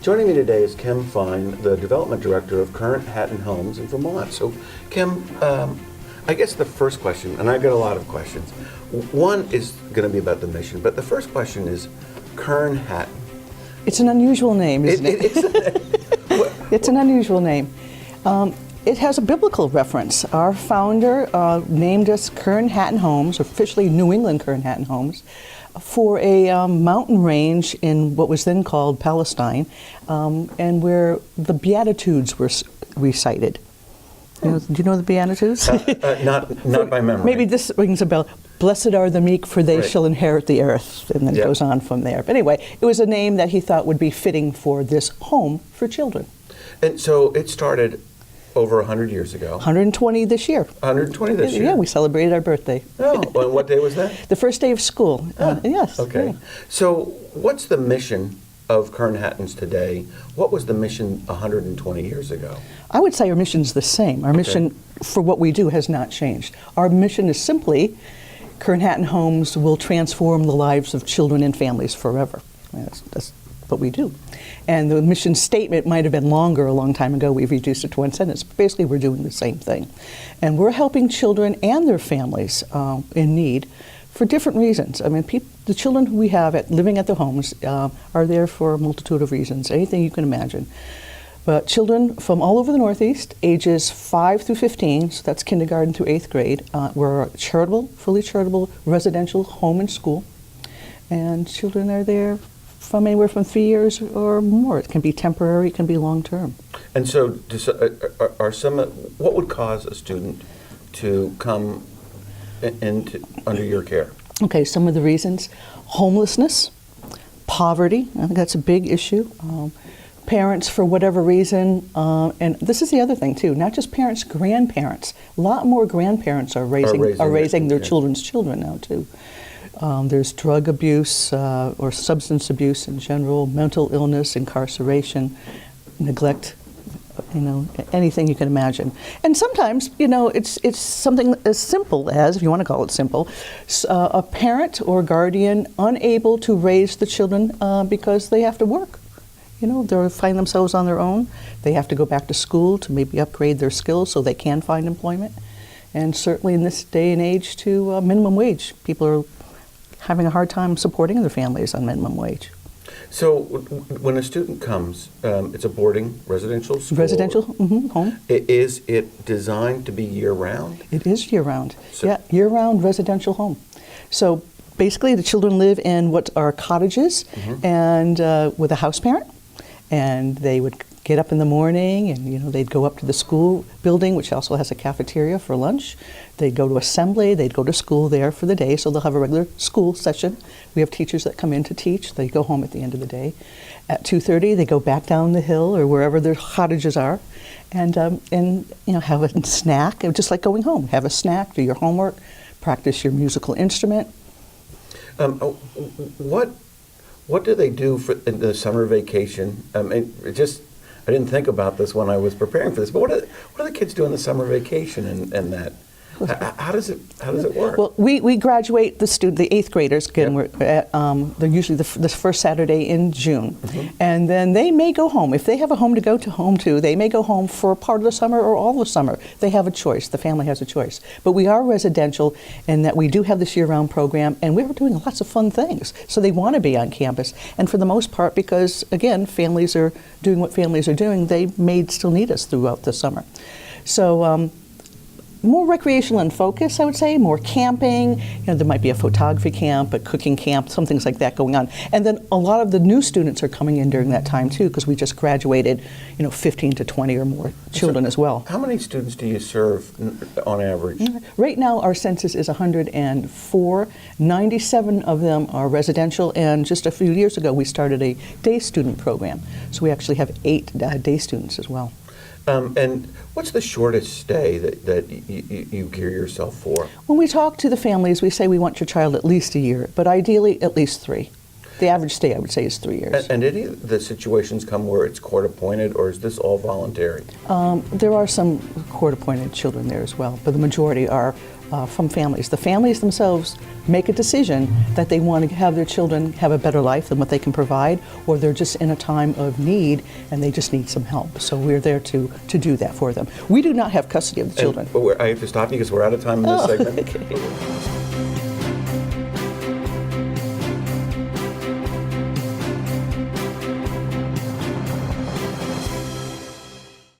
Joining me today is Kim Fine, the Development Director of Kurn Hattin Homes in Vermont. So, Kim, I guess the first question, and I've got a lot of questions. One is going to be about the mission, but the first question is Kurn Hattin. It's an unusual name, isn't it? It's an unusual name. It has a biblical reference. Our founder named us Kurn Hattin Homes, officially New England Kurn Hattin Homes, for a mountain range in what was then called Palestine, and where the Beatitudes were recited. Do you know the Beatitudes? Not by memory. Maybe this rings a bell. Blessed are the meek, for they shall inherit the earth. And then it goes on from there. But anyway, it was a name that he thought would be fitting for this home for children. And so it started over 100 years ago. 120 this year. 120 this year? Yeah, we celebrated our birthday. Oh, well, what day was that? The first day of school. Yes. Okay. Yeah. So what's the mission of Kurn Hattins today? What was the mission 120 years ago? I would say our mission's the same. Our mission for what we do has not changed. Our mission is simply Kurn Hattin Homes will transform the lives of children and families forever. That's what we do. And the mission statement might have been longer a long time ago. We've reduced it to one sentence. But basically, we're doing the same thing. And we're helping children and their families in need for different reasons. I mean, the children who we have living at the homes are there for a multitude of reasons, anything you can imagine. But children from all over the Northeast, ages 5 through 15, so that's kindergarten through 8th grade, we're a charitable, fully charitable residential home and school. And children are there from anywhere from 3 years or more. It can be temporary, it can be long-term. And so what would cause a student to come under your care? Okay, some of the reasons: homelessness, poverty, I think that's a big issue. Parents, for whatever reason, and this is the other thing too, not just parents, grandparents. A lot more grandparents are raising their children's children now too. There's drug abuse or substance abuse in general, mental illness, incarceration, neglect, anything you can imagine. And sometimes, it's something as simple as, if you want to call it simple, a parent or guardian unable to raise the children because they have to work. They find themselves on their own. They have to go back to school to maybe upgrade their skills so they can find employment. And certainly in this day and age to minimum wage. People are having a hard time supporting their families on minimum wage. So when a student comes, it's a boarding residential school? Residential home. Is it designed to be year-round? It is year-round. Year-round residential home. So basically the children live in what are cottages and with a house parent. And they would get up in the morning and, they'd go up to the school building, which also has a cafeteria for lunch. They'd go to assembly, they'd go to school there for the day, so they'll have a regular school session. We have teachers that come in to teach. They go home at the end of the day. At 2:30, they go back down the hill or wherever their cottages are and have a snack, just like going home. Have a snack, do your homework, practice your musical instrument. What do they do in the summer vacation? I didn't think about this when I was preparing for this, but what do the kids do in the summer vacation and that? How does it work? Well, we graduate the 8th graders. Again, they're usually the first Saturday in June, and then they may go home if they have a home to go home to. They may go home for a part of the summer or all the summer. They have a choice. The family has a choice. But we are residential in that we do have this year-round program, and we're doing lots of fun things. So they want to be on campus, and for the most part, because again, families are doing what families are doing, they may still need us throughout the summer. So. More recreational in focus, I would say, more camping. There might be a photography camp, a cooking camp, some things like that going on. And then a lot of the new students are coming in during that time too, because we just graduated, 15 to 20 or more children as well. How many students do you serve on average? Right now our census is 104. 97 of them are residential, and just a few years ago we started a day student program. So we actually have 8 day students as well. And what's the shortest stay that you gear yourself for? When we talk to the families, we say we want your child at least a year, but ideally at least 3. The average stay, I would say, is 3 years. And any of the situations come where it's court-appointed, or is this all voluntary? There are some court-appointed children there as well, but the majority are from families. The families themselves make a decision that they want to have their children have a better life than what they can provide, or they're just in a time of need and they just need some help. So we're there to do that for them. We do not have custody of the children. I have to stop you because we're out of time in this segment. Okay.